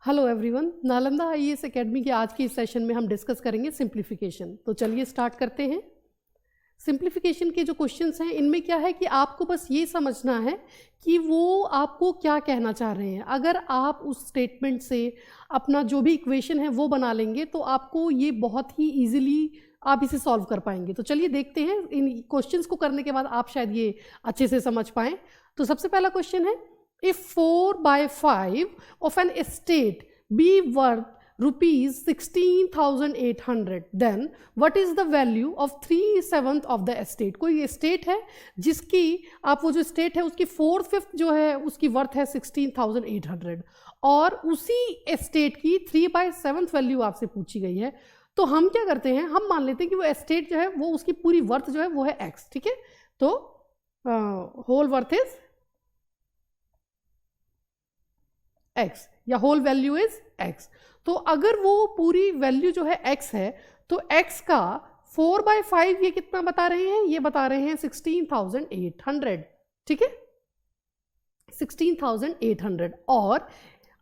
Hello everyone, Nalanda IAS academy के आज के इस सेशन में हम डिस्कस करेंगे सिंप्लीफिकेशन। तो चलिए स्टार्ट करते हैं। सिंप्लीफिकेशन के जो क्वेश्चंस हैं इनमें क्या है कि आपको बस ये समझना है कि वो आपको क्या कहना चाह रहे हैं। अगर आप उस स्टेटमेंट से अपना जो भी इक्वेशन है वो बना लेंगे तो आपको ये बहुत ही ईजिली आप इसे सॉल्व कर पाएंगे। तो चलिए देखते हैं, इन क्वेश्चंस को करने के बाद आप शायद ये अच्छे से समझ पाएँ। तो सबसे पहला क्वेश्चन है, if 4/5 of an estate be worth rupees 16,800, then what is the value of 3/7 of the estate। कोई estate है जिसकी आप वो जो estate है उसकी 4/5 जो है उसकी वर्थ है 16,800 और उसी estate की 3/7 वैल्यू आपसे पूछी गई है। तो हम क्या करते हैं, हम मान लेते हैं कि वो estate जो है वो उसकी पूरी वर्थ जो है वो है x। ठीक है, तो होल वर्थ इज x या होल वैल्यू इज x। तो अगर वो पूरी वैल्यू जो है x है तो x का 4/5 ये कितना बता रहे हैं, ये बता रहे हैं 16,800। ठीक है, 16,800। और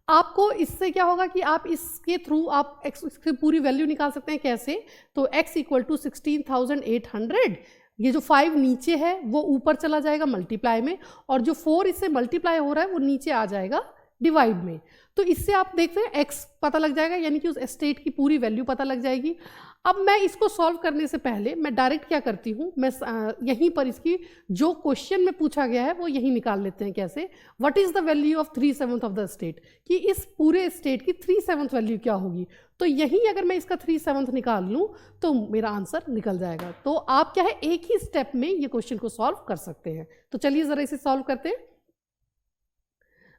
आपको इससे क्या होगा कि आप इसके थ्रू आप x की पूरी वैल्यू निकाल सकते हैं। कैसे? तो x इक्वल टू 16,800, ये जो 5 नीचे है वो ऊपर चला जाएगा मल्टीप्लाई में, और जो 4 इससे मल्टीप्लाई हो रहा है वो नीचे आ जाएगा डिवाइड में। तो इससे आप देखते हैं x पता लग जाएगा, यानी कि उस एस्टेट की पूरी वैल्यू पता लग जाएगी। अब मैं इसको सॉल्व करने से पहले मैं डायरेक्ट क्या करती हूँ, मैं यहीं पर इसकी जो क्वेश्चन में पूछा गया है वो यहीं निकाल लेते हैं। कैसे? What is the value of 3/7 of the estate, कि इस पूरे एस्टेट की 3/7 वैल्यू क्या होगी। तो यहीं अगर मैं इसका 3/7 निकाल लूँ तो मेरा आंसर निकल जाएगा। तो आप क्या है, एक ही स्टेप में ये क्वेश्चन को सॉल्व कर सकते हैं। तो चलिए ज़रा इसे सॉल्व करते हैं।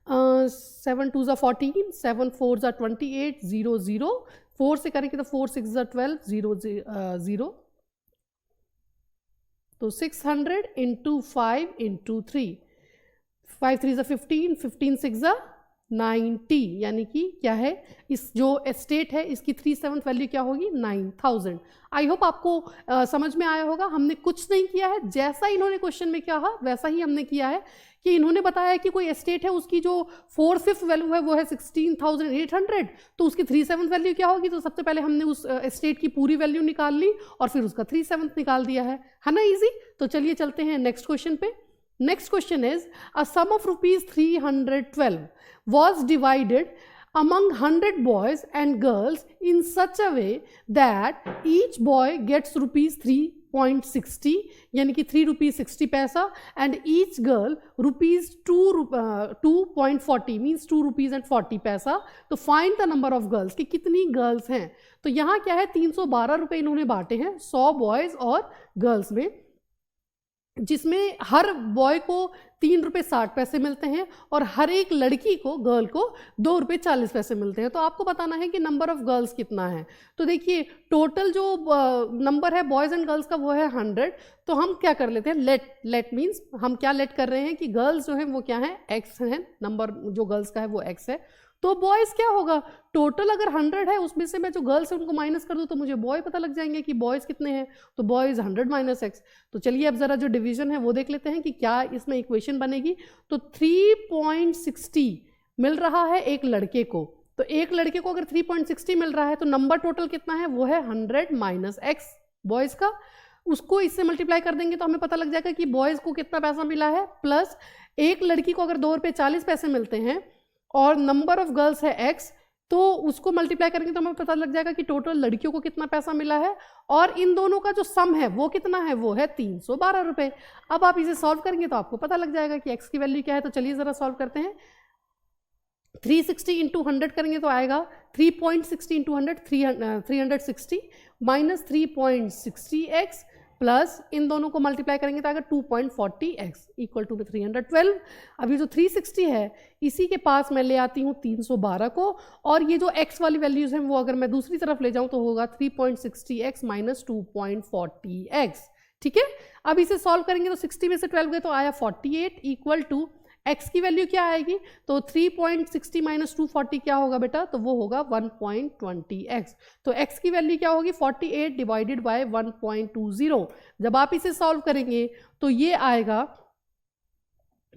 7 2 ज़ा 14, 7 4 ज़ा 28, 0 0, 4 से करेंगे तो 4 6 ज़ा 12, 0 0, तो 600 इंटू 5 इंटू 3, 5 3 ज़ा 15, 15 6 ज़ा 90, यानी कि क्या है, इस जो एस्टेट है इसकी 3/7 वैल्यू क्या होगी, 9,000। आई होप आपको समझ में आया होगा। हमने कुछ नहीं किया है, जैसा इन्होंने क्वेश्चन में कहा वैसा ही हमने किया है कि इन्होंने बताया कि कोई एस्टेट है उसकी जो 4/5 वैल्यू है वो है 16,800, तो उसकी 3/7 वैल्यू क्या होगी। तो सबसे पहले हमने उस एस्टेट की पूरी वैल्यू निकाल ली और फिर उसका 3/7 निकाल दिया है ना, ईजी। तो चलिए चलते हैं नेक्स्ट क्वेश्चन पे। Next question is, a sum of rupees 312 was divided among 100 boys and girls in such a way that each boy gets rupees 3.60, यानी कि 3 रुपीज 60 पैसा, and each girl rupees 2.40 means 2 rupees and 40 पैसा। तो find the number of girls, कि कितनी girls हैं। तो यहाँ क्या है, 312 रुपये इन्होंने बांटे हैं 100 बॉयज़ और गर्ल्स में, जिसमें हर बॉय को 3 रुपये 60 पैसे मिलते हैं और हर एक लड़की को, गर्ल को 2 रुपये 40 पैसे मिलते हैं। तो आपको बताना है कि नंबर ऑफ गर्ल्स कितना है। तो देखिए टोटल जो नंबर है बॉयज़ एंड गर्ल्स का वो है 100। तो हम क्या कर लेते हैं, लेट मीन्स हम क्या लेट कर रहे हैं कि गर्ल्स जो है वो क्या है, x है, नंबर जो गर्ल्स का है वो x है। तो बॉयज़ क्या होगा, टोटल अगर 100 है उसमें से मैं जो गर्ल्स है उनको माइनस कर दूँ तो मुझे बॉय पता लग जाएंगे कि बॉयज़ कितने हैं। तो बॉयज़ 100 माइनस x। तो चलिए अब ज़रा जो डिवीजन है वो देख लेते हैं कि क्या इसमें इक्वेशन बनेगी। तो 3.60 मिल रहा है एक लड़के को, तो एक लड़के को अगर 3.60 मिल रहा है तो नंबर टोटल कितना है, वो है 100 माइनस x बॉयज़ का। उसको इससे मल्टीप्लाई कर देंगे तो हमें पता लग जाएगा कि बॉयज़ को कितना पैसा मिला है, प्लस एक लड़की को अगर 2 रुपये 40 पैसे मिलते हैं और नंबर ऑफ गर्ल्स है x, तो उसको मल्टीप्लाई करेंगे तो हमें पता लग जाएगा कि टोटल लड़कियों को कितना पैसा मिला है, और इन दोनों का जो सम है वो कितना है, वो है 312 रुपये। अब आप इसे सॉल्व करेंगे तो आपको पता लग जाएगा कि x की वैल्यू क्या है। तो चलिए ज़रा सॉल्व करते हैं। 360 इंटू 100 करेंगे तो आएगा 3.60 इंटू 100 360 माइनस 3.60x प्लस इन दोनों को मल्टीप्लाई करेंगे तो आएगा 2.40x इक्वल टू 312। अभी जो 360 है इसी के पास मैं ले आती हूँ 312 को, और ये जो x वाली वैल्यूज़ हैं वो अगर मैं दूसरी तरफ ले जाऊँ तो होगा 3.60x माइनस 2.40x। ठीक है, अब इसे सॉल्व करेंगे तो 60 में से 12 गए तो आया 48 इक्वल टू x की वैल्यू क्या आएगी, तो 3.60 माइनस 240 क्या होगा बेटा, तो वो होगा 1.20x। तो x की वैल्यू क्या होगी, 48 डिवाइडेड बाय 1.20। जब आप इसे सॉल्व करेंगे तो ये आएगा,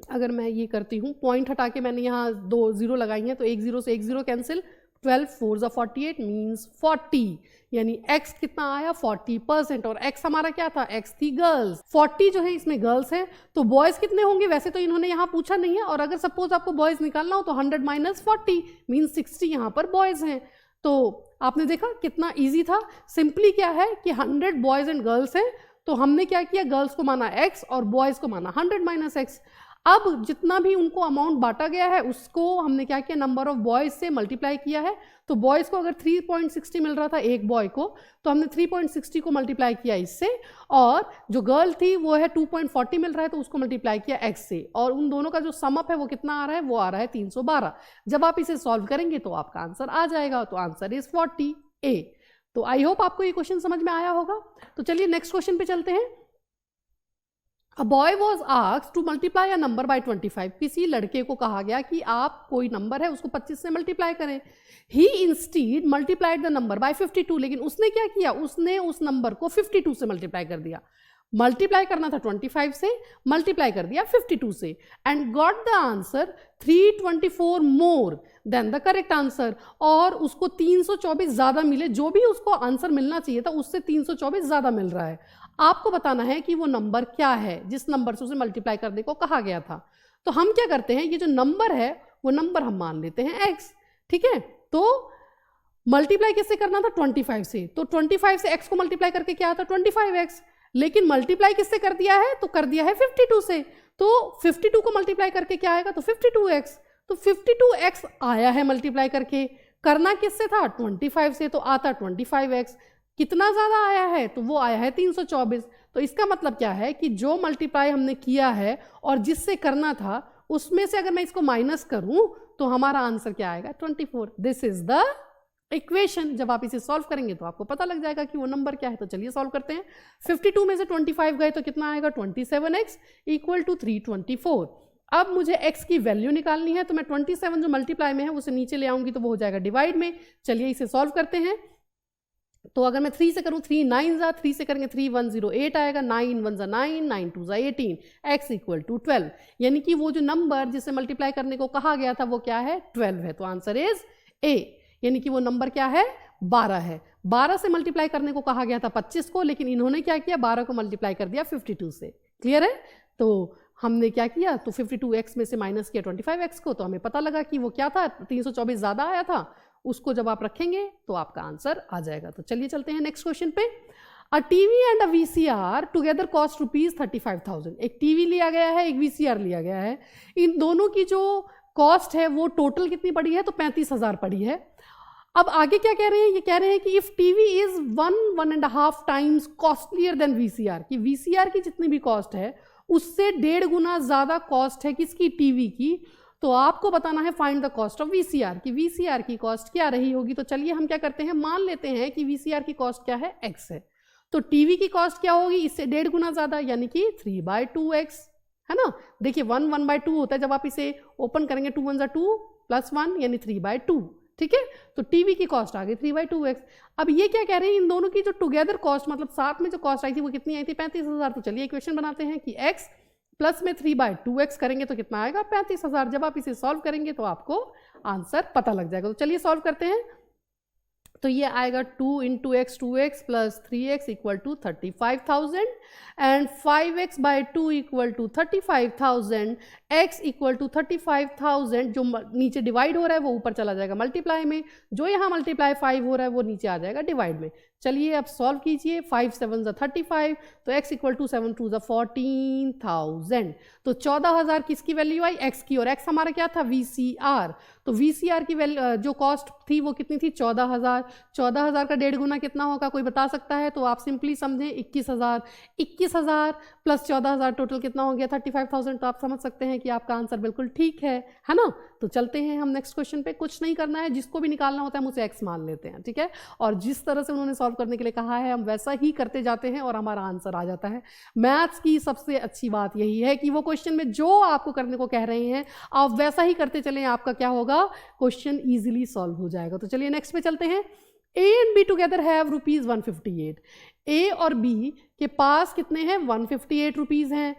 अगर मैं ये करती हूँ, पॉइंट हटा के मैंने यहाँ 2 0 लगाई हैं तो 1 0 से 1 0 कैंसिल, 12 4 ज़ा 48 मीन्स 40, यानी x कितना आया 40%, और x हमारा क्या था, x थी गर्ल्स। 40 जो है इसमें गर्ल्स है, तो बॉयज़ कितने होंगे, वैसे तो इन्होंने यहाँ पूछा नहीं है, और अगर सपोज आपको बॉयज़ निकालना हो तो 100 माइनस 40 मीन्स 60 यहाँ पर बॉयज़ हैं। तो आपने देखा कितना ईजी था। सिंपली क्या है कि 100 बॉयज़ एंड गर्ल्स हैं, तो हमने क्या किया, गर्ल्स को माना x और बॉयज़ को माना 100 माइनस x। अब जितना भी उनको अमाउंट बांटा गया है उसको हमने क्या किया, नंबर ऑफ बॉयज़ से मल्टीप्लाई किया है। तो बॉयज़ को अगर 3.60 मिल रहा था एक बॉय को, तो हमने 3.60 को मल्टीप्लाई किया इससे, और जो गर्ल थी वो है 2.40 मिल रहा है तो उसको मल्टीप्लाई किया x से, और उन दोनों का जो सम अप है वो कितना आ रहा है, वो आ रहा है 312। जब आप इसे सॉल्व करेंगे तो आपका आंसर आ जाएगा, तो आंसर इज 40A। तो आई होप आपको ये क्वेश्चन समझ में आया होगा। तो चलिए नेक्स्ट क्वेश्चन पे चलते हैं। A boy was asked to multiply a number by 25. किसी लड़के को कहा गया कि आप कोई नंबर है उसको 25 से मल्टीप्लाई करें। He instead multiplied the number by 52. लेकिन उसने क्या किया, उसने उस नंबर को 52 से मल्टीप्लाई कर दिया। मल्टीप्लाई करना था 25 से, मल्टीप्लाई कर दिया 52 से, and got the answer 324 more than the correct answer. और उसको 324 ज़्यादा मिले, जो भी उसको आंसर मिलना चाहिए था उससे 324 ज़्यादा मिल रहा है। आपको बताना है कि वो नंबर क्या है जिस नंबर से उसे मल्टीप्लाई करने को कहा गया था। तो हम क्या करते हैं, ये जो नंबर है वो नंबर हम मान लेते हैं x, ठीक है। तो मल्टीप्लाई किससे करना था, 25 से, तो 25 से x को मल्टीप्लाई करके क्या आता, 25x। लेकिन मल्टीप्लाई किससे कर दिया है, तो कर दिया है 52 से, तो 52 को मल्टीप्लाई करके क्या आएगा, तो 52x। तो 52x आया है मल्टीप्लाई करके, करना किससे था, 25 से, तो आता 25x। कितना ज़्यादा आया है, तो वो आया है 324। तो इसका मतलब क्या है कि जो मल्टीप्लाई हमने किया है और जिससे करना था उसमें से अगर मैं इसको माइनस करूं तो हमारा आंसर क्या आएगा, 24। This is the equation. जब आप इसे सॉल्व करेंगे तो आपको पता लग जाएगा कि वो नंबर क्या है। तो चलिए सॉल्व करते हैं। 52 में से 25 गए तो कितना आएगा, 27x इक्वल टू 324। अब मुझे x की वैल्यू निकालनी है, तो मैं 27 जो मल्टीप्लाई में है उसे नीचे ले आऊंगी तो वो हो जाएगा डिवाइड में। चलिए इसे सॉल्व करते हैं। तो अगर मैं 3 से करूँ, 3 9 जा, 3 से करेंगे 3 1 0 8 आएगा, 9 1 जा 9, 9 2 जा 18, x इक्वल टू 12। यानी कि वो जो नंबर जिसे मल्टीप्लाई करने को कहा गया था वो क्या है, 12 है। तो आंसर इज A, यानी कि वो नंबर क्या है, 12 है। 12 से मल्टीप्लाई करने को कहा गया था 25 को, लेकिन इन्होंने क्या किया, 12 को मल्टीप्लाई कर दिया 52 से। क्लियर है। तो हमने क्या किया, तो 52x में से माइनस किया 25x को, तो हमें पता लगा कि वो क्या था, 324 ज़्यादा आया था। उसको जब आप रखेंगे तो आपका आंसर आ जाएगा। तो चलिए चलते हैं नेक्स्ट क्वेश्चन पे। A TV and a VCR together cost ₹35,000। एक टीवी लिया गया है, एक वीसीआर लिया गया है। इन दोनों की जो कॉस्ट है वो टोटल कितनी पड़ी है, तो 35,000 पड़ी है। अब आगे क्या कह रहे हैं, ये कह रहे हैं कि if TV is 1.5 times costlier then VCR, कि वीसीआर की जितनी भी कॉस्ट है उससे 1.5 गुना ज्यादा कॉस्ट है किसकी, टीवी की। तो आपको बताना है find the cost of VCR, कि वीसीआर की कॉस्ट क्या रही होगी। तो चलिए हम क्या करते हैं, मान लेते हैं कि वीसीआर की कॉस्ट क्या है, x है। तो टीवी की कॉस्ट क्या होगी, इससे 1.5 गुना ज्यादा, यानी कि 3/2x, है ना। देखिए 1/2 होता है, जब आप इसे ओपन करेंगे 2 1 2 + 1 यानी 3/2, ठीक है। तो टीवी की कॉस्ट आ गई 3/2x। अब ये क्या कह रहे हैं, इन दोनों की जो टुगेदर कॉस्ट, मतलब साथ में जो कॉस्ट आई थी वो कितनी आई थी, 35,000। तो चलिए इक्वेशन बनाते हैं कि x प्लस में 3/2x करेंगे तो कितना आएगा, 35,000। जब आप इसे सॉल्व करेंगे तो आपको आंसर पता लग जाएगा। तो चलिए सॉल्व करते हैं। तो ये आएगा 2 × x 2x plus 3x equal to 35,000 and 5x/2 equal to 35,000, x equal to 35,000। जो नीचे डिवाइड हो रहा है वो ऊपर चला जाएगा मल्टीप्लाई में, जो यहाँ मल्टीप्लाई 5 हो रहा है वो नीचे आ जाएगा डिवाइड में। चलिए अब सॉल्व कीजिए। 5 7 जा 35, तो x इक्वल टू 7 2 जा 14,000। तो 14,000 किसकी वैल्यू आई, x की, और x हमारा क्या था, VCR। तो VCR की वैल्यू जो कॉस्ट थी वो कितनी थी, 14,000। 14,000 का 1.5 गुना कितना होगा, कोई बता सकता है। तो आप सिंपली समझें 21,000। 21,000 प्लस 14,000 टोटल कितना हो गया, 35,000। तो आप समझ सकते हैं कि आपका आंसर बिल्कुल ठीक है ना। तो चलते हैं हम नेक्स्ट क्वेश्चन पे। कुछ नहीं करना है, जिसको भी निकालना होता है हम उसे x मान लेते हैं, ठीक है। और जिस तरह से उन्होंने सॉल्व करने के लिए कहा है हम वैसा ही करते जाते हैं और हमारा आंसर आ जाता है। मैथ्स की सबसे अच्छी बात यही है कि वो क्वेश्चन में जो आपको करने को कह रहे हैं आप वैसा ही करते चलें, आपका क्या होगा, क्वेश्चन इजीली सॉल्व हो जाएगा। तो चलिए नेक्स्ट पे चलते हैं। A and B together have ₹158। A और B के पास कितने हैं, 158 रुपीज हैं।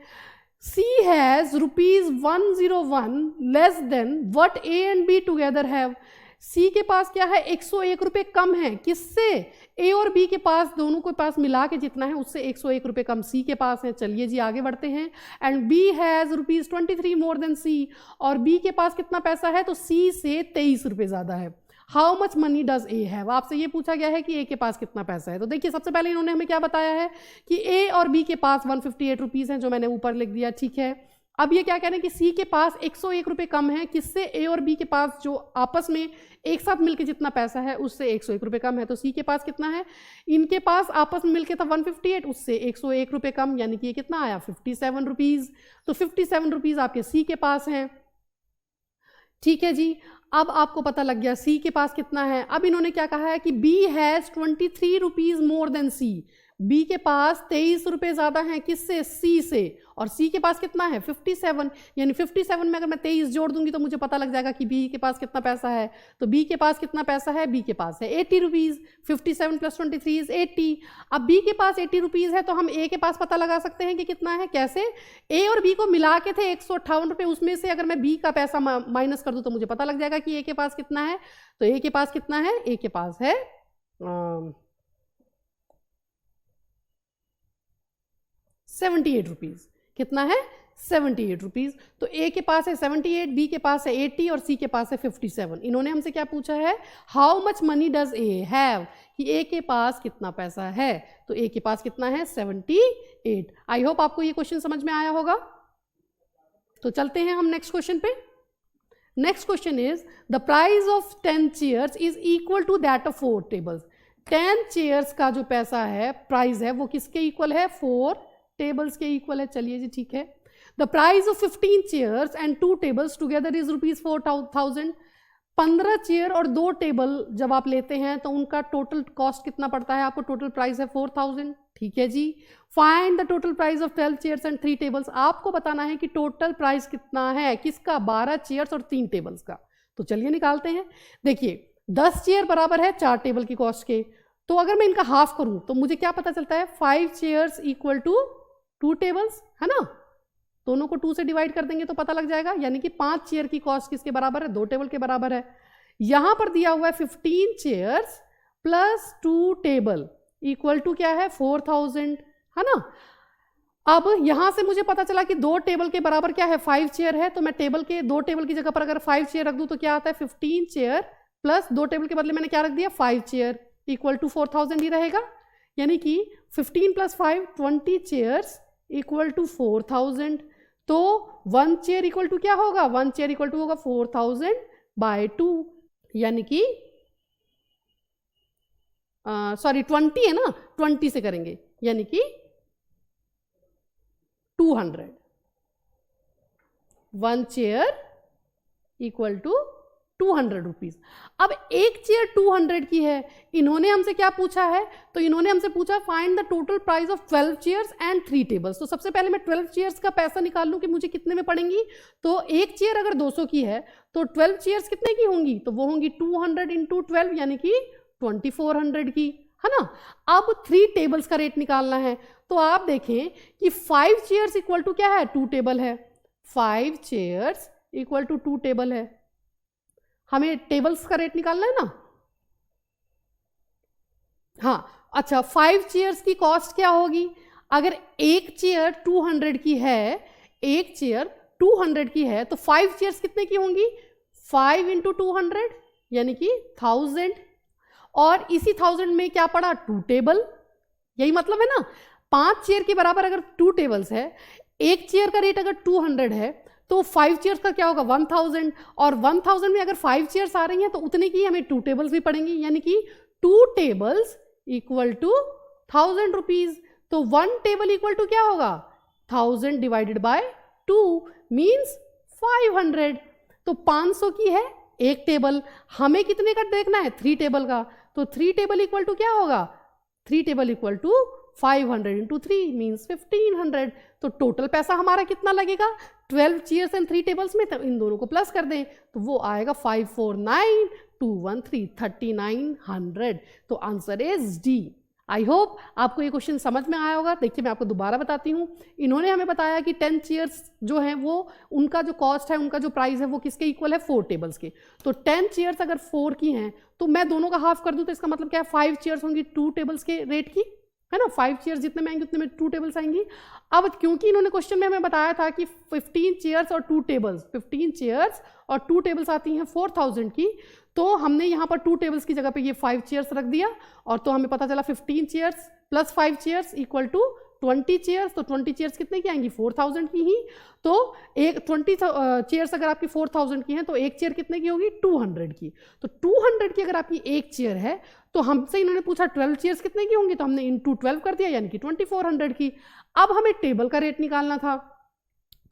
C has ₹101 less than what A and B together have. C के पास क्या है, 101 रुपये कम है, किससे, ए और बी के पास, दोनों के पास मिला के जितना है उससे 101 रुपये कम सी के पास है। चलिए जी आगे बढ़ते हैं। And B has ₹23 more than C, और बी के पास कितना पैसा है, तो सी से 23 रुपये ज़्यादा है। How much money does A have, आपसे ये पूछा गया है कि ए के पास कितना पैसा है। तो देखिए सबसे पहले इन्होंने हमें क्या बताया है कि ए और बी के पास 158 रुपीज़ हैं, जो मैंने ऊपर लिख दिया, ठीक है। अब ये क्या कह रहे हैं कि सी के पास 101 रुपये कम है, किससे, ए और बी के पास जो आपस में एक साथ मिलके जितना पैसा है उससे 101 रुपये कम है। तो सी के पास कितना है, इनके पास आपस में मिलके था 158, उससे 101 रुपये कम, यानी कि ये कितना आया, 57 रुपीज़। तो 57 रुपीज़ आपके सी के पास हैं, ठीक है जी। अब आपको पता लग गया सी के पास कितना है। अब इन्होंने क्या कहा है कि B has 23 rupees more than C, B के पास 23 रुपये ज़्यादा हैं, किससे, सी से, और सी के पास कितना है, 57, यानी 57 में अगर मैं 23 जोड़ दूंगी तो मुझे पता लग जाएगा कि बी के पास कितना पैसा है। तो बी के पास कितना पैसा है, बी के पास है 80 रुपीज़, 57 + 23 इज 80। अब बी के पास 80 रुपीज़ है तो हम ए के पास पता लगा सकते हैं कि कितना है, कैसे, ए और बी को मिला के थे 158 रुपये, उसमें से अगर मैं बी का पैसा माइनस कर दूँ तो मुझे पता लग जाएगा कि ए के पास कितना है। तो ए के पास कितना है, ए के पास है 78 रुपीज़, कितना है, 78 रुपीज़। तो ए के पास है 78, बी के पास है 80 और सी के पास है 57। इन्होंने हमसे क्या पूछा है, how much money does A have, कि ए के पास कितना पैसा है। तो ए के पास कितना है, 78। आई होप आपको ये क्वेश्चन समझ में आया होगा। तो चलते हैं हम नेक्स्ट क्वेश्चन पे। Next question is the price of 10 chairs is equal to that of 4 tables. 10 chairs का जो पैसा है, प्राइस है, वो किसके इक्वल है, 4 टेबल्स के इक्वल है। चलिए जी ठीक है। The price of 15 chairs and 2 tables together is ₹4,000। 15 chair और 2 टेबल जब आप लेते हैं तो उनका टोटल कॉस्ट कितना पड़ता है आपको, टोटल प्राइस है 4,000, ठीक है जी। Find the total price of 12 chairs and 3 tables, आपको बताना है कि टोटल प्राइस कितना है, किसका, 12 चेयर्स और 3 टेबल्स का। तो चलिए निकालते हैं। देखिए 10 चेयर बराबर है 4 टेबल की कॉस्ट के, तो अगर मैं इनका हाफ करूं तो मुझे क्या पता चलता है, 5 चेयर्स इक्वल टू 2 टेबल्स, है ना। दोनों को 2 से डिवाइड कर देंगे तो पता लग जाएगा, यानी कि 5 चेयर की कॉस्ट किसके बराबर है, 2 टेबल के बराबर है। यहां पर दिया हुआ है 15 chairs plus 2 table equal to क्या है, 4,000, है ना। अब यहां से मुझे पता चला कि 2 टेबल के बराबर क्या है, 5 चेयर है, तो मैं टेबल के 2 टेबल की जगह पर अगर 5 चेयर रख दूं तो क्या आता है, 15 चेयर प्लस 2 टेबल के बदले मैंने क्या रख दिया, 5 चेयर इक्वल टू 4,000 ही रहेगा। यानी कि 15 + 5 20 चेयर्स इक्वल टू 4,000। तो 1 चेयर इक्वल टू क्या होगा, 1 चेयर इक्वल टू होगा 4,000/2, यानी कि सॉरी 20 है ना, 20 से करेंगे यानी कि 200। 1 चेयर इक्वल टू 200 रुपीज। अब एक चेयर 200 की है, इन्होंने हमसे क्या पूछा है, तो इन्होंने हमसे पूछा find the total price of 12 chairs and 3 tables. तो सबसे पहले मैं 12 चेयर्स का पैसा निकाल लूं कि मुझे कितने में पड़ेंगी। तो एक चेयर अगर 200 की है तो 12 चेयर्स कितने की होंगी, तो वो होंगी 200 × 12 यानी कि 2400 की, है ना। अब 3 टेबल्स का रेट निकालना है, तो आप देखें कि 5 चेयर्स इक्वल टू क्या है, 2 टेबल है। 5 चेयर्स इक्वल टू 2 टेबल है, हमें टेबल्स का रेट निकालना है ना। हाँ अच्छा, 5 चेयर्स की कॉस्ट क्या होगी, अगर एक चेयर 200 की है, एक चेयर 200 की है तो 5 चेयर्स कितने की होंगी, 5 × 200 यानी कि 1000, और इसी 1000 में क्या पड़ा, 2 टेबल, यही मतलब है ना। 5 चेयर के बराबर अगर 2 टेबल्स है, एक चेयर का रेट अगर 200 है तो 5 चेयर्स का क्या होगा 1000, और 1000 में अगर 5 चेयर्स आ रही हैं तो उतने की हमें 2 टेबल्स भी पड़ेंगी, यानी कि 2 टेबल्स इक्वल टू 1000 रुपीज। तो 1 टेबल इक्वल टू क्या होगा, 1000 डिवाइडेड बाय 2 मीन्स 500। तो 500 की है एक टेबल, हमें कितने का देखना है, 3 टेबल का। तो 3 टेबल इक्वल टू क्या होगा, 3 टेबल इक्वल टू 500 × 3 मीन्स 1500। तो टोटल पैसा हमारा कितना लगेगा 12 चेयर्स एंड 3 टेबल्स में, तो इन दोनों को प्लस कर दें तो वो आएगा 549,213 3900। तो answer is D. I hope आपको ये क्वेश्चन समझ में आया होगा। देखिए मैं आपको दोबारा बताती हूँ। इन्होंने हमें बताया कि 10 चेयर्स जो हैं वो उनका जो कॉस्ट है, उनका जो प्राइस है वो किसके इक्वल है, 4 टेबल्स के। तो 10 चेयर्स अगर 4 की हैं तो मैं दोनों का हाफ कर दूँ तो इसका मतलब क्या है, 5 चेयर्स होंगी 2 टेबल्स के रेट की, है ना। 5 चेयर्स जितने में आएंगे उतने में 2 टेबल्स आएंगी। अब क्योंकि इन्होंने क्वेश्चन में हमें बताया था कि 15 चेयर्स और 2 टेबल्स, 15 चेयर्स और 2 टेबल्स आती हैं 4000 की, तो हमने यहाँ पर 2 टेबल्स की जगह पे ये 5 चेयर्स रख दिया, और तो हमें पता चला 15 chairs plus 5 chairs equal to 20 chairs. तो 20 चेयर्स कितने की आएंगी, 4000 की ही। तो एक 20 चेयर्स अगर आपकी 4000 की हैं तो एक चेयर कितने की होगी, 200 की। तो 200 की अगर आपकी एक चेयर है तो हमसे इन्होंने पूछा 12 चेयर्स कितने की होंगी, तो हमने इनटू 12 कर दिया, यानी कि 2400 की। अब हमें टेबल का रेट निकालना था,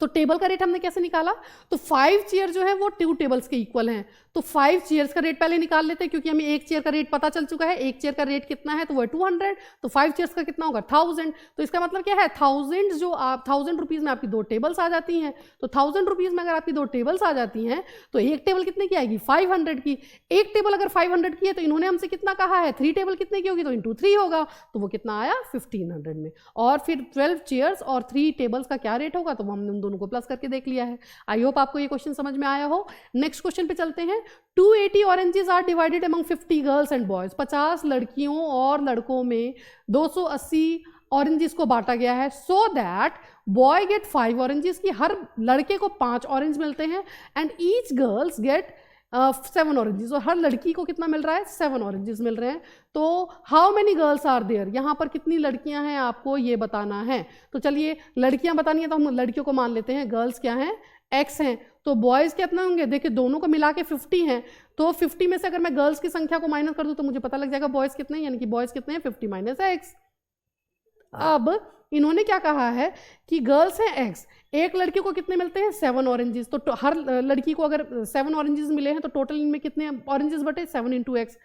तो टेबल का रेट हमने कैसे निकाला, तो 5 चेयर जो है वो 2 टेबल्स के इक्वल हैं। तो 5 चेयर्स का रेट पहले निकाल लेते हैं, क्योंकि हमें एक चेयर का रेट पता चल चुका है। एक चेयर का रेट कितना है, तो वो है 200, तो 5 चेयर्स का कितना होगा, 1000। तो इसका मतलब क्या है, 1000 जो आप 1000 रुपीज़ में आपकी 2 टेबल्स आ जाती हैं। तो 1000 रुपीज़ में अगर आपकी 2 टेबल्स आ जाती हैं तो एक टेबल कितने की आएगी, 500 की। एक टेबल अगर 500 की है तो इन्होंने हमसे कितना कहा है, 3 टेबल कितने की होगी, तो इंटू 3 होगा, तो वो कितना आया 1500 में। और फिर 12 चेयर्स और 3 टेबल्स का क्या रेट होगा, तो हमने उन दोनों को प्लस करके देख लिया है। आई होप आपको ये क्वेश्चन समझ में आया हो। नेक्स्ट क्वेश्चन पे चलते हैं। 280 oranges are divided among 50 girls and boys. 50 लड़कियों और लड़कों में 280 ऑरेंजेस को बांटा गया है, so that boy get 5 oranges, की हर लड़के को 5 ऑरेंज मिलते हैं, and each girls get 7 oranges, और हर लड़की को कितना मिल रहा है, 7 ऑरेंजेस मिल रहे हैं। तो how many girls are there, यहाँ पर कितनी लड़कियां हैं आपको ये बताना है। तो चलिए लड़कियां बतानी है तो हम लड़कियों को मान लेते हैं, गर्ल्स क्या हैं, x हैं। तो बॉयज़ कितना होंगे, देखिए दोनों को मिला के 50 हैं, तो 50 में से अगर मैं गर्ल्स की संख्या को माइनस कर दूं तो मुझे पता लग जाएगा बॉयज़ कितने हैं, यानी कि बॉयज़ कितने हैं, 50 माइनस x। अब इन्होंने क्या कहा है कि गर्ल्स हैं x, एक लड़की को कितने मिलते हैं, 7 ऑरेंजेस। तो हर लड़की को अगर 7 ऑरेंजेस मिले हैं तो टोटल इनमें कितने ऑरेंजेस बटे, 7 इंटू एक्स।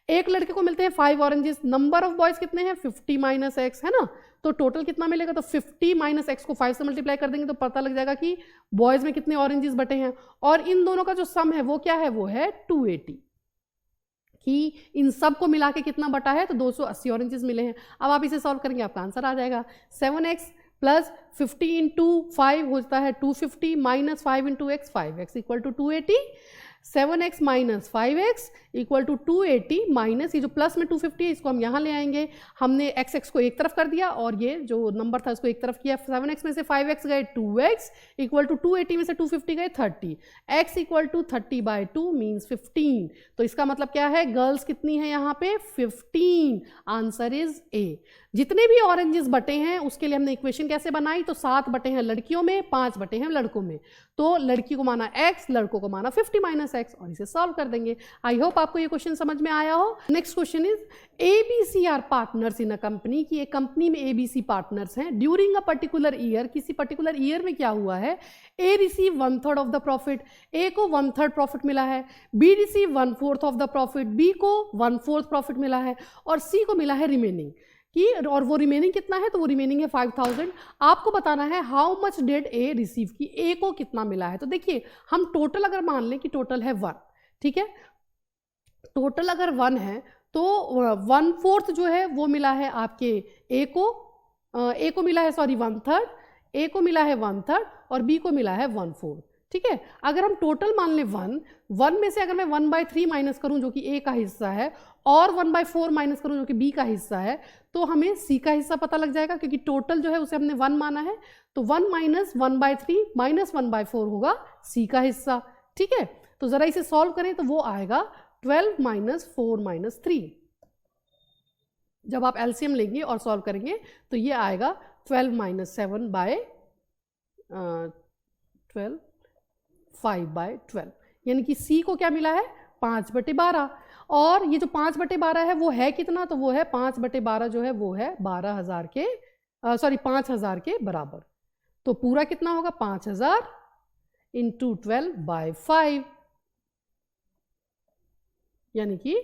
एक लड़के को मिलते हैं 5 ऑरेंजेस, नंबर ऑफ बॉयज कितने हैं, 50 माइनस एक्स, है ना। तो टोटल कितना मिलेगा, तो 50 माइनस एक्स को 5 से मल्टीप्लाई कर देंगे तो पता लग जाएगा कि बॉयज में कितने ऑरेंजेस बटे हैं। और इन दोनों का जो सम है वो क्या है, वो है 280, कि इन सब को मिला के कितना बटा है, तो 280 ऑरेंजेस मिले हैं। अब आप इसे सॉल्व करेंगे आपका आंसर आ जाएगा। 7x प्लस 50 इंटू 5 होता है 250 minus 5 into X, 5x equal to 280। 7x minus 5x equal to 280 minus ये जो प्लस में 250 है इसको हम यहाँ ले आएंगे। हमने x को एक तरफ कर दिया और ये जो नंबर था उसको एक तरफ किया। 7x में से 5x गए 2x इक्वल टू 280 में से 250 गए 30। x equal to 30/2 means 15। तो इसका मतलब क्या है, गर्ल्स कितनी है यहाँ पे, 15। Answer is a. जितने भी ऑरेंजेस बटे हैं उसके लिए हमने इक्वेशन कैसे बनाई, तो 7 बटे हैं लड़कियों में, 5 बटे हैं लड़कों में। तो लड़की को माना x, लड़कों को माना 50 माइनस x, और इसे सॉल्व कर देंगे। आई होप आपको ये क्वेश्चन समझ में आया हो। Next question is ABC are partners in a company, की एक कंपनी में ABC पार्टनर्स हैं। ड्यूरिंग अ पर्टिकुलर ईयर, किसी पर्टिकुलर ईयर में क्या हुआ है, A receive 1/3 of the profit, A को 1/3 प्रॉफिट मिला है, B receive 1/4 of the profit, B को 1/4 प्रॉफिट मिला है, और C को मिला है रिमेनिंग की, और वो रिमेनिंग कितना है, तो वो रिमेनिंग है 5000। आपको बताना है how much did a receive, की ए को कितना मिला है। तो देखिए हम टोटल अगर मान लें कि टोटल है 1, ठीक है, टोटल अगर 1 है तो 1/4 जो है वो मिला है आपके ए को मिला है 1/3, ए को मिला है 1/3 और बी को मिला है 1/4, ठीक है। अगर हम टोटल मान लें 1 में से अगर मैं 1/3 माइनस करूं जो कि ए का हिस्सा है, और 1/4 माइनस करूं जो कि बी का हिस्सा है, तो हमें सी का हिस्सा पता लग जाएगा, क्योंकि टोटल जो है उसे हमने 1 माना है। तो 1 माइनस 1/3 माइनस 1/4 होगा सी का हिस्सा, ठीक है। तो जरा इसे सॉल्व करें तो वो आएगा 12 माइनस 4 माइनस 3। जब आप एलसीएम लेंगे और सॉल्व करेंगे तो ये आएगा 12 माइनस 7/12 5/12, यानी कि सी को क्या मिला है, 5/12। और ये जो 5/12 है वो है कितना, तो वो है 5/12 जो है वो है 5000 के बराबर। तो पूरा कितना होगा, 5000 इंटू 12/5, यानी कि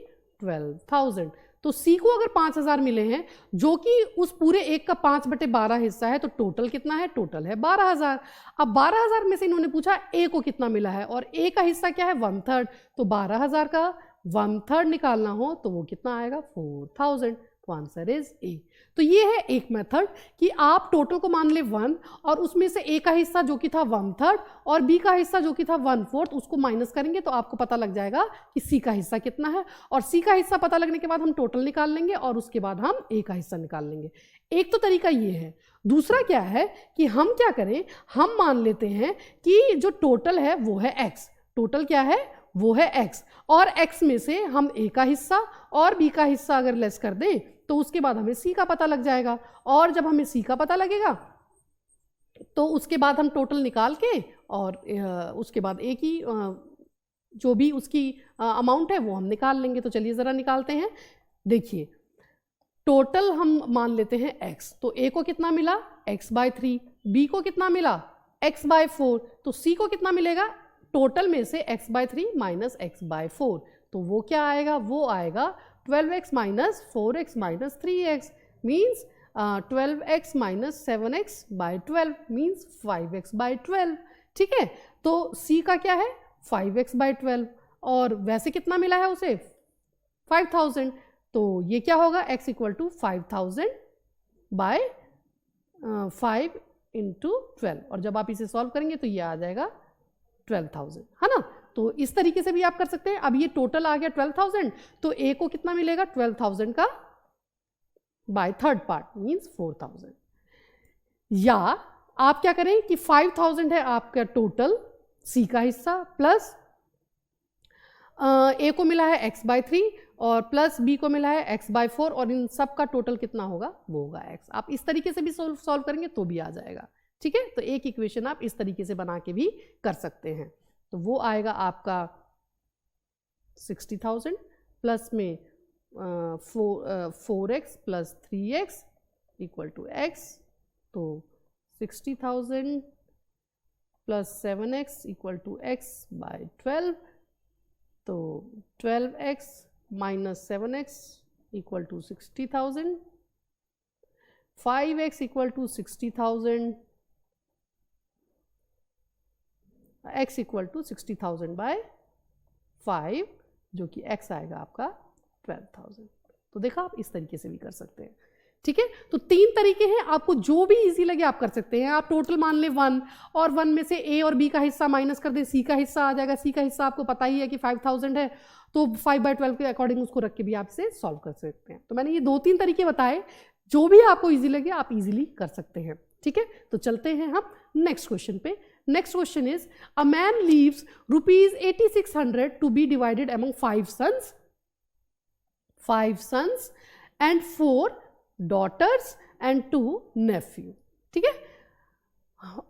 12000। तो सी को अगर 5000 मिले हैं जो कि उस पूरे एक का 5/12 हिस्सा है, तो टोटल कितना है, टोटल है 12000। अब 12000 में से इन्होंने पूछा ए को कितना मिला है, और ए का हिस्सा क्या है, 1/3। तो 12000 का 1/3 निकालना हो तो वो कितना आएगा, 4000। तो आंसर इज ए। तो ये है एक मेथड कि आप टोटल को मान ले 1 और उसमें से ए का हिस्सा जो कि था 1/3 और बी का हिस्सा जो कि था 1/4 उसको माइनस करेंगे तो आपको पता लग जाएगा कि सी का हिस्सा कितना है, और सी का हिस्सा पता लगने के बाद हम टोटल निकाल लेंगे और उसके बाद हम ए का हिस्सा निकाल लेंगे। एक तो तरीका ये है। दूसरा क्या है कि हम क्या करें, हम मान लेते हैं कि जो टोटल है वो है x, टोटल क्या है वो है x, और x में से हम a का हिस्सा और b का हिस्सा अगर लेस कर दें तो उसके बाद हमें c का पता लग जाएगा, और जब हमें c का पता लगेगा तो उसके बाद हम टोटल निकाल के और उसके बाद a की जो भी उसकी अमाउंट है वो हम निकाल लेंगे। तो चलिए ज़रा निकालते हैं। देखिए टोटल हम मान लेते हैं x, तो a को कितना मिला x/3, b को कितना मिला x/4, तो c को कितना मिलेगा टोटल में से x/3 माइनस x/4, तो वो क्या आएगा, वो आएगा 12x minus 4x minus 3x means 12x minus 7x/12 means 5x/12। ठीक है, तो c का क्या है 5x/12 और वैसे कितना मिला है उसे 5000, तो ये क्या होगा x इक्वल टू 5000/5 × 12, और जब आप इसे सॉल्व करेंगे तो ये आ जाएगा 12,000, है ना। तो इस तरीके से भी आप कर सकते हैं। अब ये टोटल आ गया 12,000, तो a को कितना मिलेगा 12,000 का बाय थर्ड पार्ट मीन्स 4,000, या आप क्या करें कि 5,000 है आपका टोटल c का हिस्सा, प्लस a को मिला है x/3 और प्लस b को मिला है x/4, और इन सब का टोटल कितना होगा वो होगा x। आप इस तरीके से भी सॉल्व करेंगे तो भी आ जाएगा। ठीक है, तो एक इक्वेशन आप इस तरीके से बना के भी कर सकते हैं। तो वो आएगा आपका 60,000 प्लस में 4x plus 3x equal to x, तो 60,000 plus 7x equal to x/12, तो 12x minus 7x equal to 60,000, 5x equal to 60,000, x equal to 60,000/5 जो कि x आएगा आपका 12,000। तो देखा, आप इस तरीके से भी कर सकते हैं। ठीक है, तो 3 तरीके हैं, आपको जो भी इजी लगे आप कर सकते हैं। आप टोटल मान लें 1 और 1 में से a और b का हिस्सा माइनस कर दें, c का हिस्सा आ जाएगा। c का हिस्सा आपको पता ही है कि 5,000 है, तो 5/12 के अकॉर्डिंग उसको रख के भी आप इसे सॉल्व कर सकते हैं। तो मैंने ये 2-3 तरीके बताए, जो भी आपको इजी लगे आप इजीली कर सकते हैं। ठीक है, तो चलते हैं हम नेक्स्ट क्वेश्चन पे। Next question is a man leaves ₹8600 to be divided among 5 sons and 4 daughters and 2 nephew। ठीक है,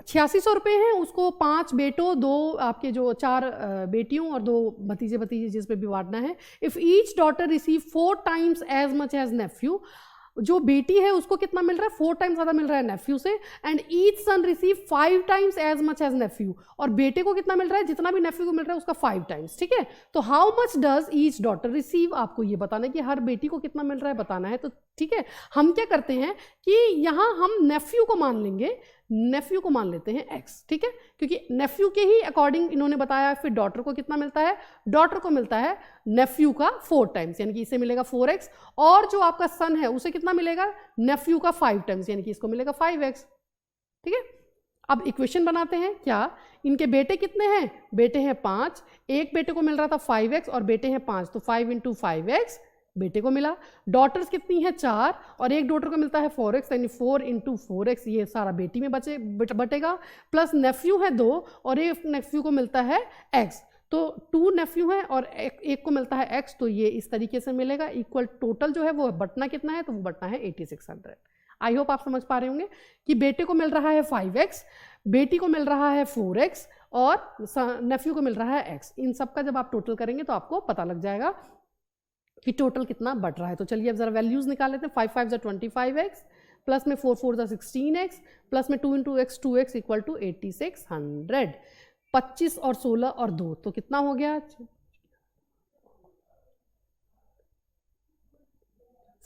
8600 रुपये हैं, उसको 5 बेटों, 2 आपके जो 4 बेटियों और 2 भतीजे जिस पे भी बांटना है। If each daughter receive 4 times as much as nephew, जो बेटी है उसको कितना मिल रहा है 4 टाइम्स ज़्यादा मिल रहा है नेफ्यू से, and each son receive 5 times as much as nephew, और बेटे को कितना मिल रहा है जितना भी नेफ्यू को मिल रहा है उसका 5 टाइम्स। ठीक है, तो how much does each daughter receive, आपको ये बताना है कि हर बेटी को कितना मिल रहा है बताना है। तो ठीक है, हम क्या करते हैं कि यहाँ हम नेफ्यू को मान लेंगे, नेफ्यू को मान लेते हैं x। ठीक है, क्योंकि नेफ्यू के ही अकॉर्डिंग इन्होंने बताया। फिर डॉटर को कितना मिलता है, डॉटर को मिलता है नेफ्यू का 4 टाइम्स, यानी कि इसे मिलेगा 4x, और जो आपका सन है उसे कितना मिलेगा नेफ्यू का 5 टाइम्स, यानी कि इसको मिलेगा 5x। ठीक है, अब इक्वेशन बनाते हैं। क्या इनके बेटे कितने हैं, बेटे हैं 5, एक बेटे को मिल रहा था 5x और बेटे हैं 5, तो 5 × 5x बेटे को मिला। डॉटर्स कितनी है 4 और एक डॉटर को मिलता है 4x, यानी 4 × 4x, ये सारा बेटी में बटेगा। प्लस नेफ्यू है 2 और एक नेफ्यू को मिलता है x, तो 2 नेफ्यू है और एक को मिलता है x, तो ये इस तरीके से मिलेगा। इक्वल टोटल जो है वो बटना कितना है, तो वो बटना है 8600। आई होप आप समझ पा रहे होंगे कि बेटे को मिल रहा है 5x, बेटी को मिल रहा है 4x और नेफ्यू को मिल रहा है x। इन सब का जब आप टोटल करेंगे तो आपको पता लग जाएगा कि टोटल कितना बढ़ रहा है। तो चलिए अब जरा वैल्यूज निकाल लेते हैं। 5 5 = 25x, प्लस में 4 4 = 16x, प्लस में 2 × x 2x इक्वल टू 8600। 25 और 16 और 2 तो कितना हो गया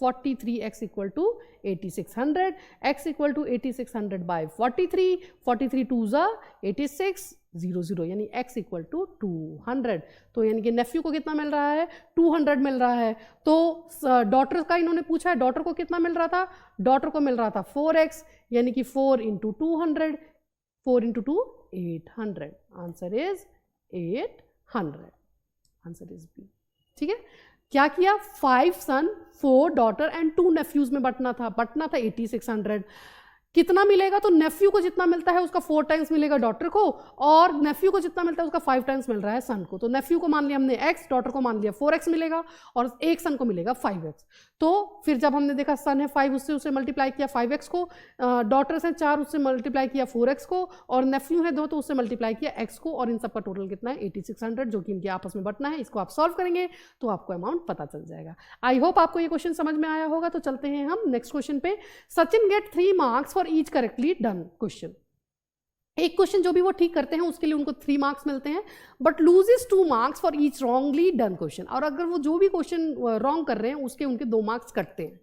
43x equal to 8600, x equal to 8600/43, 43 2 = 86, 0 0 यानी x इक्वल टू 200। तो यानी कि नेफ्यू को कितना मिल रहा है, 200 मिल रहा है। तो डॉटर का इन्होंने पूछा है, डॉटर को कितना मिल रहा था, डॉटर को मिल रहा था 4x, यानी कि 4 into 200, 4 into 2 800। Answer is 800, answer is B. ठीक है, क्या किया, 5 सन 4 डॉटर एंड 2 नेफ्यूज में बंटना था 8600। कितना मिलेगा, तो नेफ्यू को जितना मिलता है उसका 4 टाइम्स मिलेगा डॉटर को, और नेफ्यू को जितना मिलता है उसका 5 टाइम्स मिल रहा है सन को। तो नेफ्यू को मान लिया हमने x, डॉटर को मान लिया 4x मिलेगा, और एक सन को मिलेगा 5x। तो फिर जब हमने देखा सन है 5, उससे मल्टीप्लाई किया 5x को, डॉटर्स हैं 4, उससे मल्टीप्लाई किया 4x को, और नेफ्यू है 2 तो उससे मल्टीप्लाई किया x को, और इन सबका टोटल कितना है 8600, जो कि इनके आपस में बंटना है। इसको आप सॉल्व करेंगे तो आपको अमाउंट पता चल जाएगा। आई होप आपको ये क्वेश्चन समझ में आया होगा। तो चलते हैं हम नेक्स्ट क्वेश्चन पे। Sachin get 3 marks for each correctly done question. एक क्वेश्चन जो भी वो ठीक करते हैं उसके लिए उनको 3 मार्क्स मिलते हैं, but loses 2 marks for each wrongly done question. और अगर वो जो भी क्वेश्चन रॉन्ग कर रहे हैं उसके उनके 2 मार्क्स कटते हैं।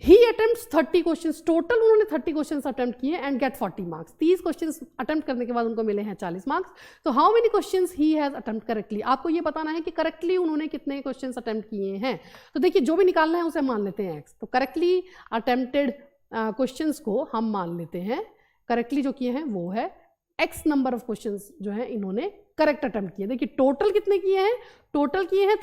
ही अटेम्प्ट्स 30 क्वेश्चंस, टोटल उन्होंने 30 क्वेश्चंस अटेम्प्ट किए and get 40 marks. 30 questions attempt करने के बाद उनको मिले हैं 40 मार्क्स। तो how many questions he has attempt correctly, आपको ये बताना है कि करेक्टली उन्होंने कितने क्वेश्चंस अटेम्प्ट किए हैं। तो देखिए जो भी निकालना है उसे मान लेते हैं x। तो करेक्टली अटेम्प्टेड क्वेश्चंस को हम मान लेते हैं, करेक्टली जो किए हैं वो है x नंबर ऑफ क्वेश्चंस जो है इन्होंने करेक्ट अटेम्प्ट किए। देखिए टोटल कितने किए हैं, टोटल किए हैं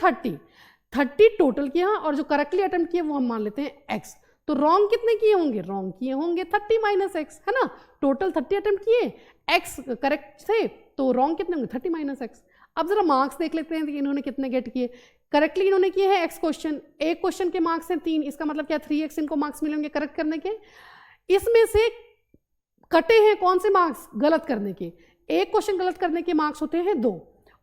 30 टोटल किए हैं, और जो करेक्टली अटेम्प्ट किए वो हम मान लेते हैं x। तो रॉन्ग कितने किए होंगे, रॉन्ग किए होंगे 30 माइनस x, है ना। टोटल 30 अटेम्प्ट किए, x करेक्ट थे, तो रॉन्ग कितने होंगे 30 माइनस x। अब जरा मार्क्स देख लेते हैं कि इन्होंने कितने गेट किए। करेक्टली इन्होंने किए हैं x क्वेश्चन, एक क्वेश्चन के मार्क्स हैं 3, इसका मतलब क्या 3x इनको मार्क्स मिलेंगे करेक्ट करने के। इसमें से कटे हैं कौन से मार्क्स, गलत करने के। एक क्वेश्चन गलत करने के मार्क्स होते हैं 2,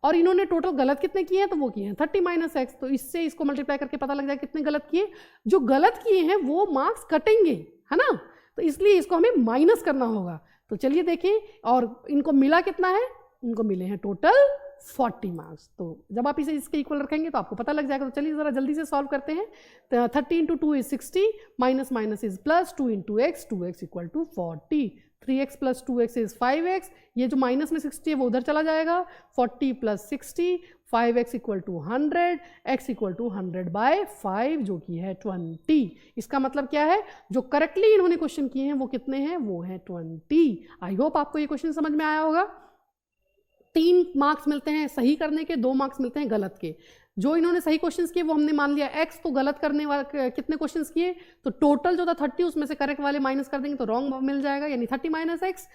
और इन्होंने टोटल गलत कितने किए हैं, तो वो किए हैं 30 माइनस x। तो इससे इसको मल्टीप्लाई करके पता लग जाए कितने गलत किए। जो गलत किए हैं वो मार्क्स कटेंगे, है ना, तो इसलिए इसको हमें माइनस करना होगा। तो चलिए देखें, और इनको मिला कितना है, इनको मिले हैं टोटल 40 मार्क्स। तो जब आप इसे इसके इक्वल रखेंगे तो आपको पता लग जाएगा। तो चलिए ज़रा जल्दी से सॉल्व करते हैं। 30 into 2 is 60, minus minus is plus, 2 into x, 2x equal to 40, 3x plus 2x is 5x, ये जो माइनस में 60 है वो उधर चला जाएगा, 40 plus 60, 5x equal to 100, x equal to 100/5 जो कि है 20। इसका मतलब क्या है, जो करेक्टली इन्होंने क्वेश्चन किए हैं वो कितने हैं, वो है 20। आई होप आपको ये क्वेश्चन समझ में आया होगा। 3 मार्क्स मिलते हैं सही करने के, 2 मार्क्स मिलते हैं गलत के। जो इन्होंने सही क्वेश्चंस किए वो हमने मान लिया x, तो गलत करने वाले कितने क्वेश्चंस किए, तो टोटल जो था 30 उसमें से करेक्ट वाले माइनस कर देंगे तो रॉन्ग मिल जाएगा, यानी 30 माइनस x।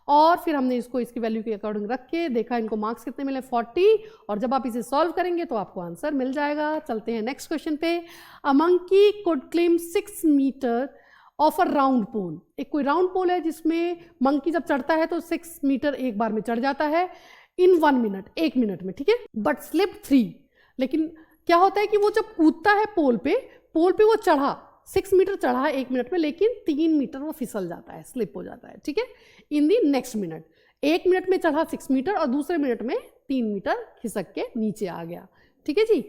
और फिर हमने इसको इसकी वैल्यू के अकॉर्डिंग रख के देखा इनको मार्क्स कितने मिले 40, और जब आप इसे सॉल्व करेंगे तो आपको आंसर मिल जाएगा। चलते हैं नेक्स्ट क्वेश्चन पे। A monkey could climb 6 meter of a round pole. एक कोई राउंड पोल है जिसमें मंकी जब चढ़ता है तो 6 मीटर एक बार में चढ़ जाता है इन 1 मिनट, 1 मिनट में, ठीक है, बट स्लिप 3। लेकिन क्या होता है कि वो जब कूदता है पोल पे वो चढ़ा 6 मीटर चढ़ा है 1 मिनट में, लेकिन 3 मीटर वो फिसल जाता है, स्लिप हो जाता है, ठीक है, इन दी नेक्स्ट मिनट। 1 मिनट में चढ़ा 6 मीटर और दूसरे मिनट में 3 मीटर खिसक के नीचे आ गया, ठीक है जी।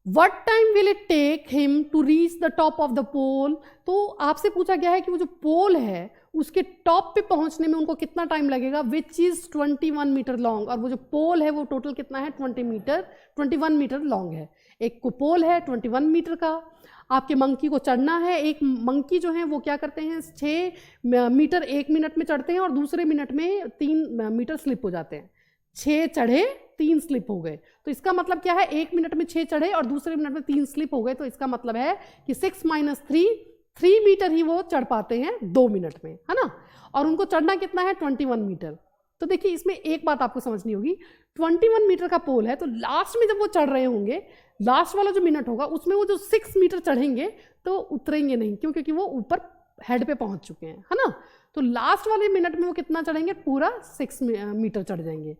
What time will it take him to reach the top of the pole? तो आपसे पूछा गया है कि वो जो पोल है उसके टॉप पे पहुंचने में उनको कितना टाइम लगेगा, विच इज 21 मीटर लॉन्ग, और वो जो पोल है वो टोटल कितना है 21 मीटर लॉन्ग है। एक को पोल है 21 मीटर का, आपके मंकी को चढ़ना है। एक मंकी जो है वो क्या करते हैं 6 मीटर 1 मिनट में चढ़ते हैं और दूसरे मिनट में 3 मीटर स्लिप हो जाते हैं। 6 चढ़े 3 स्लिप हो गए, तो इसका मतलब क्या है 1 मिनट में 6 चढ़े और दूसरे मिनट में 3 स्लिप हो गए, तो इसका मतलब है कि 6 माइनस 3 मीटर ही वो चढ़ पाते हैं 2 मिनट में, है ना। और उनको चढ़ना कितना है 21 मीटर। तो देखिए इसमें एक बात आपको समझनी होगी, 21 मीटर का पोल है तो लास्ट में जब वो चढ़ रहे होंगे, लास्ट वाला जो मिनट होगा उसमें वो जो 6 मीटर चढ़ेंगे तो उतरेंगे नहीं, क्यों, क्योंकि वो ऊपर हेड पे पहुंच चुके हैं, है ना। तो लास्ट वाले मिनट में वो कितना चढ़ेंगे, पूरा 6 मीटर चढ़ जाएंगे।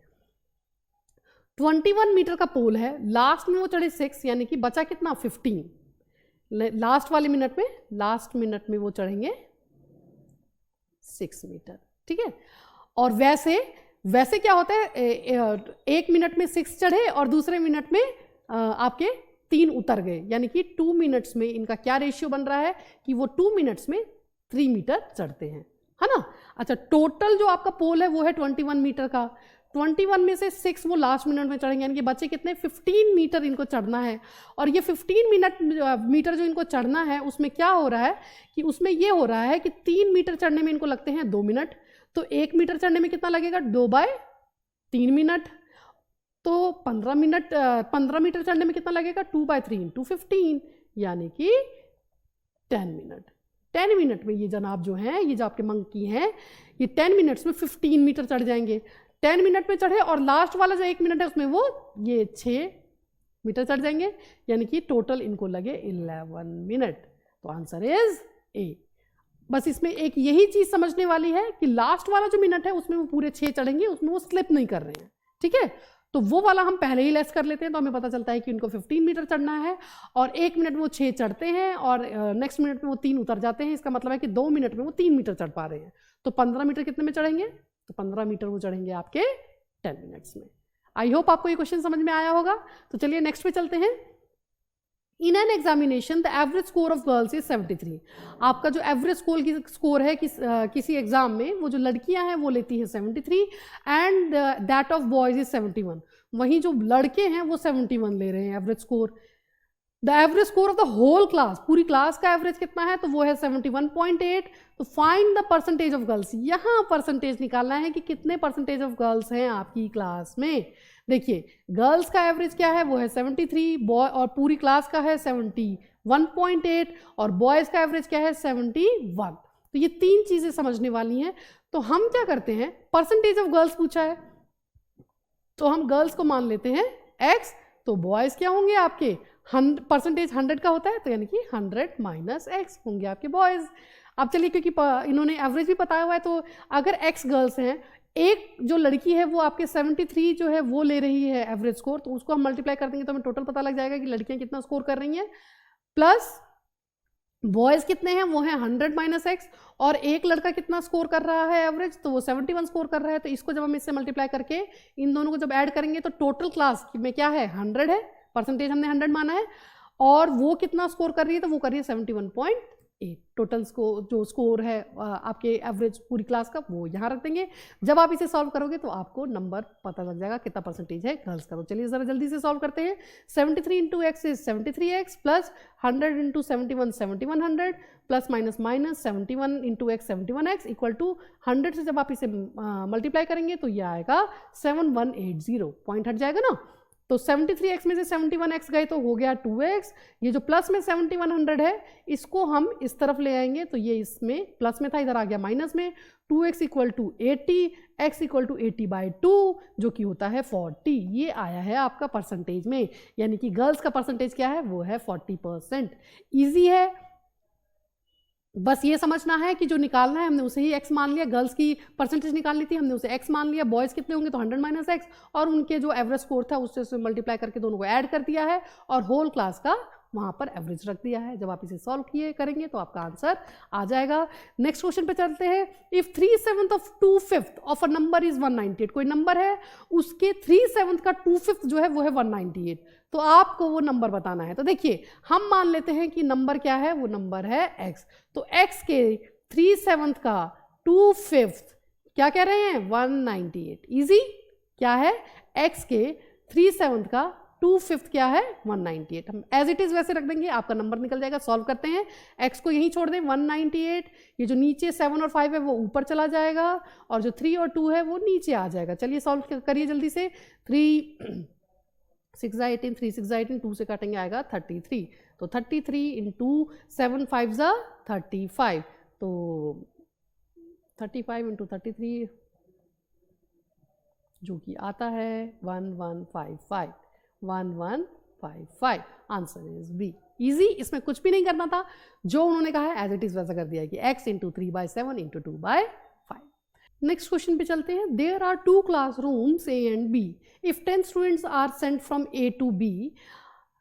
21 मीटर का पोल है, लास्ट में वो चढ़े 6, यानी कि बचा कितना 15। लास्ट वाले मिनट में, लास्ट मिनट में वो चढ़ेंगे 6 मीटर, ठीक है। और वैसे क्या होता है 1 मिनट में 6 चढ़े और दूसरे मिनट में आपके 3 उतर गए, यानी कि 2 मिनट्स में इनका क्या रेशियो बन रहा है कि वो 2 मिनट्स में 3 मीटर चढ़ते हैं, है ना। अच्छा, टोटल जो आपका पोल है वो है 21 मीटर का, 21 में से 6 वो लास्ट मिनट में चढ़ेंगे, यानी कि बच्चे कितने 15 मीटर इनको चढ़ना है। और ये 15 मीटर जो इनको चढ़ना है उसमें क्या हो रहा है कि उसमें ये हो रहा है कि 3 मीटर चढ़ने में इनको लगते हैं 2 मिनट, तो 1 मीटर चढ़ने में कितना लगेगा 2/3 मिनट, तो 15 मीटर चढ़ने में कितना लगेगा 2/3 × 15 यानी कि 10 मिनट। 10 मिनट में ये जनाब जो हैं, ये जो आपके मंकी हैं, ये 10 मिनट्स में 15 मीटर चढ़ जाएंगे। 10 मिनट में चढ़े और लास्ट वाला जो 1 मिनट है उसमें वो ये 6 मीटर चढ़ जाएंगे, यानी कि टोटल इनको लगे 11 मिनट। तो आंसर इज ए। बस इसमें एक यही चीज़ समझने वाली है कि लास्ट वाला जो मिनट है उसमें वो पूरे 6 चढ़ेंगे, उसमें वो स्लिप नहीं कर रहे हैं, ठीक है। तो वो वाला हम पहले ही लेस कर लेते हैं, तो हमें पता चलता है कि उनको 15 मीटर चढ़ना है और 1 मिनट में वो 6 चढ़ते हैं और नेक्स्ट मिनट में वो 3 उतर जाते हैं। इसका मतलब है कि 2 मिनट में वो 3 मीटर चढ़ पा रहे हैं। तो 15 मीटर कितने में चढ़ेंगे, तो 15 मीटर वो चढ़ेंगे आपके 10 मिनट्स में। आई होप आपको ये क्वेश्चन समझ में आया होगा। तो चलिए नेक्स्ट पे चलते हैं। In an examination the average score of girls is 73। आपका जो एवरेज स्कोर है किसी एग्जाम में, वो जो लड़कियां हैं वो लेती हैं 73 and that of boys is 71। वहीं जो लड़के हैं वो 71 ले रहे हैं average score. The average score of the whole class, पूरी क्लास का एवरेज कितना है, तो वो है 71.8। तो find the percentage of girls, यहाँ परसेंटेज निकालना है कि कितने परसेंटेज ऑफ गर्ल्स हैं आपकी क्लास में। देखिए गर्ल्स का एवरेज क्या है, वो है 73, बॉय और पूरी क्लास का है 71.8 और बॉयज़ का एवरेज क्या है 71। तो ये 3 चीज़ें समझने वाली हैं। तो हम क्या करते हैं, परसेंटेज ऑफ गर्ल्स पूछा है तो हम गर्ल्स को मान लेते हैं x, तो बॉयज़ क्या होंगे आपके परसेंटेज 100 का होता है, तो यानी कि 100 - x होंगे आपके बॉयज़। अब चलिए क्योंकि इन्होंने एवरेज भी बताया हुआ है, तो अगर x गर्ल्स हैं, एक जो लड़की है वो आपके 73 जो है वो ले रही है एवरेज स्कोर, तो उसको हम मल्टीप्लाई कर देंगे तो हमें टोटल पता लग जाएगा कि लड़कियां कितना स्कोर कर रही हैं, प्लस बॉयज़ कितने हैं, वो हैं 100 - x, और एक लड़का कितना स्कोर कर रहा है एवरेज, तो वो 71 स्कोर कर रहा है। तो इसको जब हम इससे मल्टीप्लाई करके इन दोनों को जब ऐड करेंगे तो टोटल क्लास में क्या है 100 है, परसेंटेज हमने 100 माना है, और वो कितना स्कोर कर रही है, तो वो कर रही है 71.8। टोटल जो स्कोर है आपके एवरेज पूरी क्लास का, वो यहाँ रख देंगे। जब आप इसे सॉल्व करोगे तो आपको नंबर पता लग जाएगा कितना परसेंटेज है गर्ल्स का। तो चलिए ज़रा जल्दी से सॉल्व करते हैं। 73 × x is 73x plus 100 × 71 7100 plus minus 71 × x 71x equal to 100 से जब आप इसे मल्टीप्लाई करेंगे तो ये आएगा 7180, पॉइंट हट जाएगा ना। तो 73x में से 71x गए तो हो गया 2x। ये जो प्लस में 7100 है इसको हम इस तरफ ले आएंगे, तो ये इसमें प्लस में था, इधर आ गया माइनस में। 2x equal to 80, x equal to 80/2 जो कि होता है 40। ये आया है आपका परसेंटेज में, यानी कि गर्ल्स का परसेंटेज क्या है, वो है 40%। ईजी है, बस ये समझना है कि जो निकालना है हमने उसे ही x मान लिया। गर्ल्स की परसेंटेज निकालनी थी, हमने उसे x मान लिया। बॉयज़ कितने होंगे, तो 100 - x, और उनके जो एवरेज स्कोर था उससे मल्टीप्लाई करके दोनों को ऐड कर दिया है और होल क्लास का वहाँ पर एवरेज रख दिया है। जब आप इसे सॉल्व करेंगे तो आपका आंसर आ जाएगा। नेक्स्ट क्वेश्चन पे चलते हैं। If 3/7 of 2/5 of a number is 198, कोई नंबर है उसके 3/7 का 2/5 जो है वो है 198, तो आपको वो नंबर बताना है। तो देखिए हम मान लेते हैं कि नंबर क्या है, वो नंबर है x। तो x के 3/7 का 2/5 क्या कह रहे हैं 198। इजी क्या है, x के 3/7 का 2/5 क्या है 198। हम एज इट इज वैसे रख देंगे, आपका नंबर निकल जाएगा। सॉल्व करते हैं, x को यहीं छोड़ दें 198, ये जो नीचे 7 और 5 है वो ऊपर चला जाएगा और जो 3 और 2 है वो नीचे आ जाएगा। चलिए सॉल्व करिए जल्दी से। 3 6 18, 3 6 18, 2 से काटेंगे आएगा 33। तो 33 × 7 5 35, तो 35 × 33 जो कि आता है 1155, 1155। Answer is B. इजी, इसमें कुछ भी नहीं करना था, जो उन्होंने कहा है एज इट इज वैसा कर दिया है कि x × 3/7 × 2/5। नेक्स्ट क्वेश्चन पे चलते हैं। There are 2 classrooms A and B. If 10 students are sent from A to B,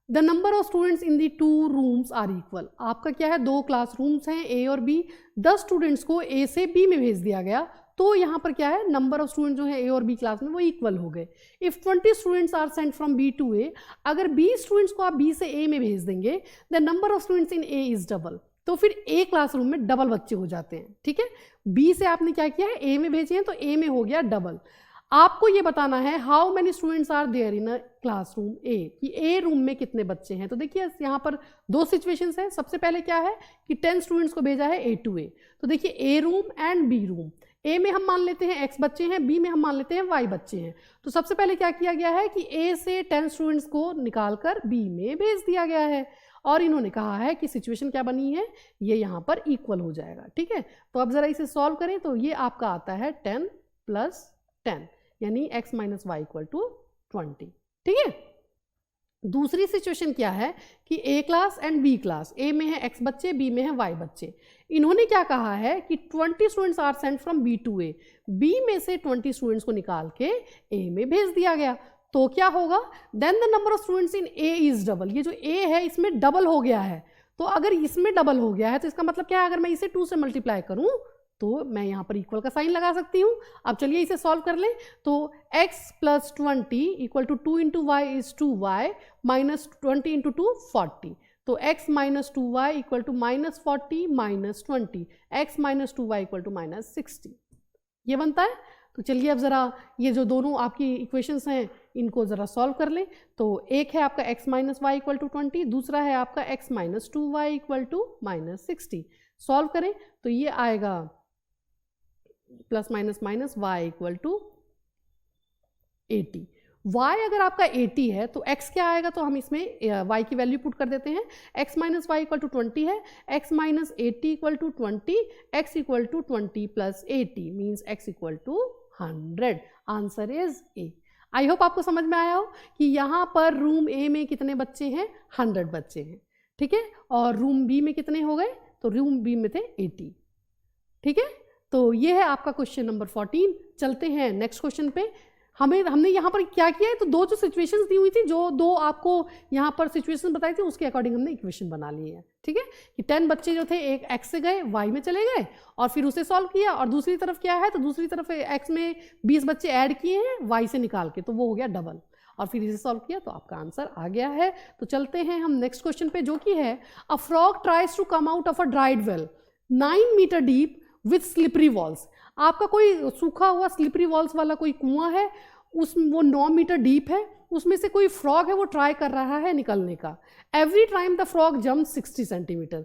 the number of students in the 2 rooms are equal. आपका क्या है, 2 क्लासरूम्स हैं A और B, 10 स्टूडेंट्स को A से B में भेज दिया गया, तो यहाँ पर क्या है, नंबर ऑफ स्टूडेंट जो है A और B क्लास में वो इक्वल हो गए। If 20 students are sent from B to A, अगर 20 स्टूडेंट्स को आप B से A में भेज देंगे, the number of students in A is double, तो फिर A क्लासरूम में डबल बच्चे हो जाते हैं। ठीक है, B से आपने क्या किया है, A में भेजे हैं तो A में हो गया डबल। आपको ये बताना है how many students are there in a classroom A, कि ए रूम में कितने बच्चे हैं। तो देखिए यहाँ पर दो सिचुएशंस हैं। सबसे पहले क्या है कि 10 स्टूडेंट्स को भेजा है ए टू ए। तो देखिए ए रूम एंड बी रूम, ए में हम मान लेते हैं x बच्चे हैं, बी में हम मान लेते हैं y बच्चे हैं। तो सबसे पहले क्या किया गया है कि a से 10 स्टूडेंट्स को निकालकर b में भेज दिया गया है, और इन्होंने कहा है कि सिचुएशन क्या बनी है, ये यहाँ पर इक्वल हो जाएगा। ठीक है, तो अब जरा इसे सॉल्व करें तो ये आपका आता है 10 + 10 यानी x - y = 20। ठीक है, दूसरी सिचुएशन क्या है कि ए क्लास एंड बी क्लास, ए में है x बच्चे, बी में है y बच्चे। इन्होंने क्या कहा है कि 20 students are sent from B to A, B में से 20 स्टूडेंट्स को निकाल के ए में भेज दिया गया। तो क्या होगा, then the number of students in A is double. ये जो ए है इसमें डबल हो गया है, तो अगर इसमें डबल हो गया है तो इसका मतलब क्या है, अगर मैं इसे 2 से मल्टीप्लाई करूं तो मैं यहाँ पर इक्वल का साइन लगा सकती हूँ। अब चलिए इसे सॉल्व कर लें। तो x + 20 = 2 × y is 2y minus 20 × 2 40। तो x - 2y = -40 - 20, x - 2y = -60, ये बनता है। तो चलिए अब ज़रा ये जो दोनों आपकी इक्वेशंस हैं इनको ज़रा सॉल्व कर लें। तो एक है आपका x - y = 20, दूसरा है आपका x - 2y = -60। सॉल्व करें तो ये आएगा +- y = 80। y अगर आपका 80 है तो x क्या आएगा, तो हम इसमें y की वैल्यू पुट कर देते हैं। x - y = 20 है, x - 80 = 20, x = 20 + 80 means x = 100। Answer is a. I hope आपको समझ में आया हो कि यहाँ पर रूम ए में कितने बच्चे हैं, 100 बच्चे हैं। ठीक है, और रूम बी में कितने हो गए, तो रूम बी में थे 80। ठीक है, तो ये है आपका क्वेश्चन नंबर 14। चलते हैं नेक्स्ट क्वेश्चन पे। हमने यहाँ पर क्या किया है, तो दो जो सिचुएशंस दी हुई थी, जो दो आपको यहाँ पर सिचुएशन बताई थी उसके अकॉर्डिंग हमने इक्वेशन बना ली है। ठीक है, कि 10 बच्चे जो थे एक x से गए y में चले गए और फिर उसे सॉल्व किया, और दूसरी तरफ क्या है, तो दूसरी तरफ x में 20 बच्चे ऐड किए हैं y से निकाल के, तो वो हो गया डबल, और फिर इसे सॉल्व किया तो आपका आंसर आ गया है। तो चलते हैं हम नेक्स्ट क्वेश्चन पे, जो कि है a frog tries to come out of a dried well 9 metre deep with slippery walls. आपका कोई सूखा हुआ स्लिपरी वॉल्स वाला कोई कुआं है, वो 9 मीटर डीप है, उसमें से कोई फ्रॉग है वो ट्राई कर रहा है निकलने का। Every time the frog jump 60 centimetre.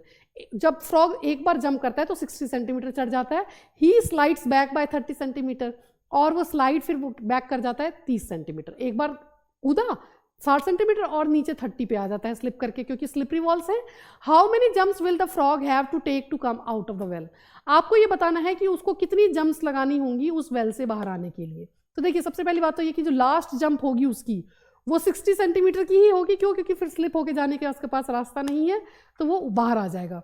जब फ्रॉग एक बार जंप करता है तो 60 सेंटीमीटर चढ़ जाता है। ही स्लाइड्स बैक बाय 30 सेंटीमीटर, और वो स्लाइड फिर बैक कर जाता है 30 सेंटीमीटर। एक बार कूदा 60 सेंटीमीटर और नीचे 30 पे आ जाता है स्लिप करके, क्योंकि स्लिपरी वॉल्स है। How many jumps will the frog have to take to come out of the well. आपको ये बताना है कि उसको कितनी जंप्स लगानी होंगी उस वेल से बाहर आने के लिए। तो देखिए सबसे पहली बात तो ये कि जो लास्ट जंप होगी उसकी वो 60 सेंटीमीटर की ही होगी। क्यों? क्योंकि फिर स्लिप होके जाने के उसके पास रास्ता नहीं है, तो वो बाहर आ जाएगा।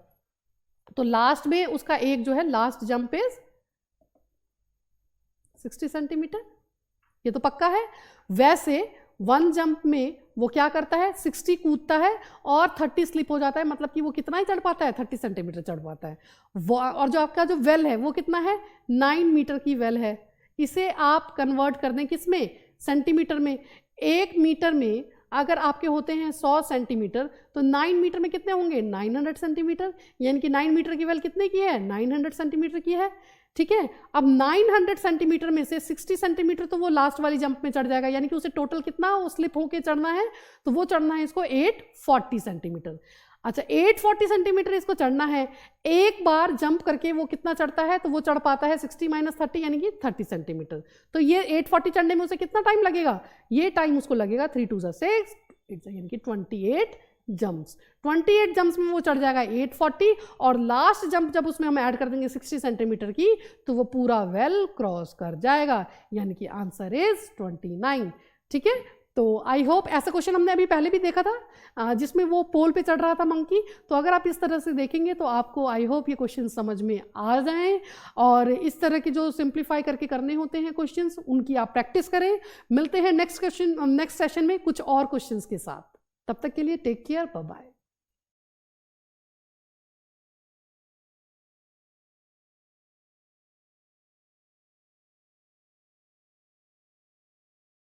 तो लास्ट में उसका एक जो है लास्ट जंप इज 60 सेंटीमीटर, ये तो पक्का है। वैसे 1 जंप में वो क्या करता है, 60 कूदता है और 30 स्लिप हो जाता है, मतलब कि वो कितना ही चढ़ पाता है, 30 सेंटीमीटर चढ़ पाता है। और जो आपका जो वेल है वो कितना है, 9 मीटर की वेल है। इसे आप कन्वर्ट कर दें किस में, सेंटीमीटर में। 1 मीटर में अगर आपके होते हैं 100 सेंटीमीटर, तो 9 मीटर में कितने होंगे, 900 सेंटीमीटर। यानी कि 9 मीटर की वेल कितने की है, 900 सेंटीमीटर की है। ठीक है, अब 900 सेंटीमीटर में से 60 सेंटीमीटर तो वो लास्ट वाली जंप में चढ़ जाएगा, यानी कि उसे टोटल कितना वो स्लिप होके चढ़ना है, तो वो चढ़ना है इसको 840 सेंटीमीटर। अच्छा 840 सेंटीमीटर इसको चढ़ना है। एक बार जंप करके वो कितना चढ़ता है, तो वो चढ़ पाता है 60 - 30 यानी कि 30 सेंटीमीटर। तो ये 840 चढ़ने में उसे कितना टाइम लगेगा, ये टाइम उसको लगेगा 3 × 2 = 6 यानी कि 28 जंप्स। 28 जंप्स में वो चढ़ जाएगा 840, और लास्ट जंप जब उसमें हम ऐड कर देंगे 60 सेंटीमीटर की, तो वो पूरा वेल क्रॉस कर जाएगा, यानी कि आंसर इज 29। ठीक है, तो आई होप ऐसा क्वेश्चन हमने अभी पहले भी देखा था जिसमें वो पोल पे चढ़ रहा था मंकी। तो अगर आप इस तरह से देखेंगे तो आपको आई होप ये क्वेश्चन समझ में आ जाएं, और इस तरह के जो सिंप्लीफाई करके करने होते हैं क्वेश्चंस उनकी आप प्रैक्टिस करें। मिलते हैं नेक्स्ट सेशन में कुछ और क्वेश्चंस के साथ। तब तक के लिए टेक केयर, बाय बाय।